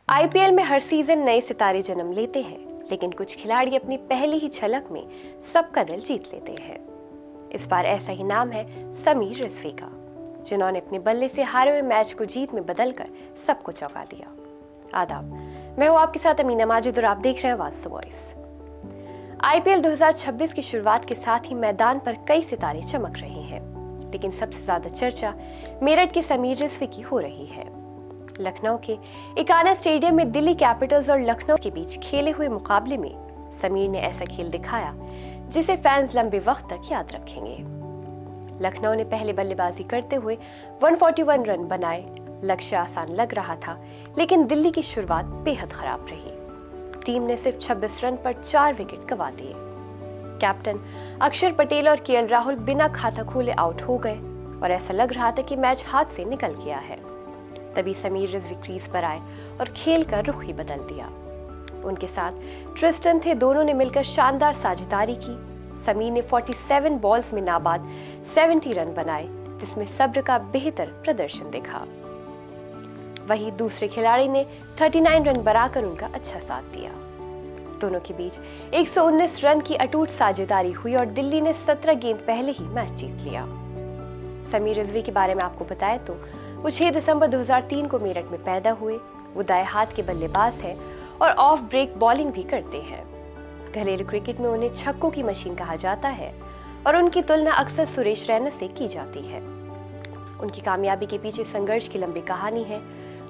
IPL में हर season नए सितारे जन्म लेते हैं, लेकिन कुछ खिलाड़ी अपनी पहली ही झलक में सबका दिल जीत लेते हैं। इस बार ऐसा ही नाम है समीर रिजवी का, जिन्होंने अपने बल्ले से हारे हुए मैच को जीत में बदलकर सबको चौंका दिया। आदाब, मैं हूं आपके साथ अमीना माजिद और आप देख रहे हैं आवाज वॉइस। आईपीएल 2026 की शुरुआत के साथ ही मैदान पर कई सितारे चमक रहे हैं, लेकिन सबसे ज्यादा चर्चा मेरठ के समीर रिजवी की हो रही है। लखनऊ के इकाना स्टेडियम में दिल्ली कैपिटल्स और लखनऊ के बीच खेले हुए मुकाबले में समीर ने ऐसा खेल दिखाया जिसे फैंस लंबे वक्त तक याद रखेंगे। लखनऊ ने पहले बल्लेबाजी करते हुए 141 रन बनाए। लक्ष्य आसान लग रहा था, लेकिन दिल्ली की शुरुआत बेहद खराब रही। टीम ने सिर्फ 26 रन पर 4 विकेट गंवा दिए। कैप्टन अक्षर पटेल और केएल राहुल बिना खाता खोले आउट हो गए और ऐसा लग रहा था कि मैच हाथ से निकल गया है। तभी समीर रिजवी क्रीज पर आए और खेल का रुख ही बदल दिया। उनके साथ ट्रिस्टन थे, दोनों ने मिलकर शानदार साझेदारी की। समीर ने 47 बॉल्स में नाबाद 70 रन बनाए, जिसमें सब्र का बेहतर प्रदर्शन दिखा। वहीं दूसरे खिलाड़ी ने 39 रन बनाकर उनका अच्छा साथ दिया। दोनों के बीच 119 रन की अटूट साझेदारी हुई और दिल्ली ने 17 गेंद पहले ही मैच जीत लिया। समीर रिजवी के बारे में आपको बताएं तो वो 6 दिसंबर 2003 को मेरठ में पैदा हुए। वो दाएं हाथ के बल्लेबाज हैं और ऑफ ब्रेक बॉलिंग भी करते हैं। घरेलू क्रिकेट में उन्हें छक्कों की मशीन कहा जाता है और उनकी तुलना अक्सर सुरेश रैना से की जाती है। उनकी कामयाबी के पीछे संघर्ष की लंबी कहानी है।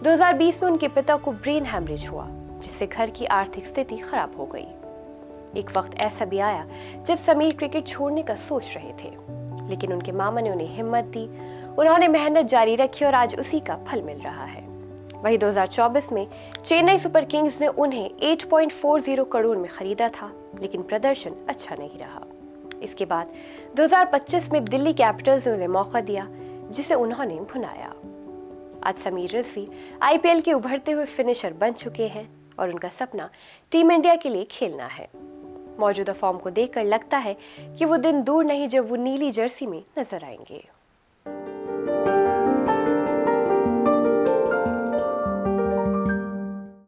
2020 में उनके पिता को ब्रेन हैमरेज हुआ, जिससे घर की आर्थिक स्थिति खराब हो गई। एक वक्त ऐसा भी आया जब समीर क्रिकेट छोड़ने का सोच रहे थे, लेकिन उनके मामा ने उन्हें हिम्मत दी। उन्होंने मेहनत जारी रखी और आज उसी का फल मिल रहा है। वहीं 2024 में चेन्नई सुपर किंग्स ने उन्हें 8.40 करोड़ में खरीदा था, लेकिन प्रदर्शन अच्छा नहीं रहा। इसके बाद 2025 में दिल्ली कैपिटल्स ने उन्हें मौका दिया, जिसे उन्होंने भुनाया। आज समीर रिजवी आईपीएल के उभरते हुए फिनिशर बन चुके हैं और उनका सपना टीम इंडिया के लिए खेलना है। मौजूदा फॉर्म को देखकर लगता है कि वो दिन दूर नहीं जब वो नीली जर्सी में नजर आएंगे।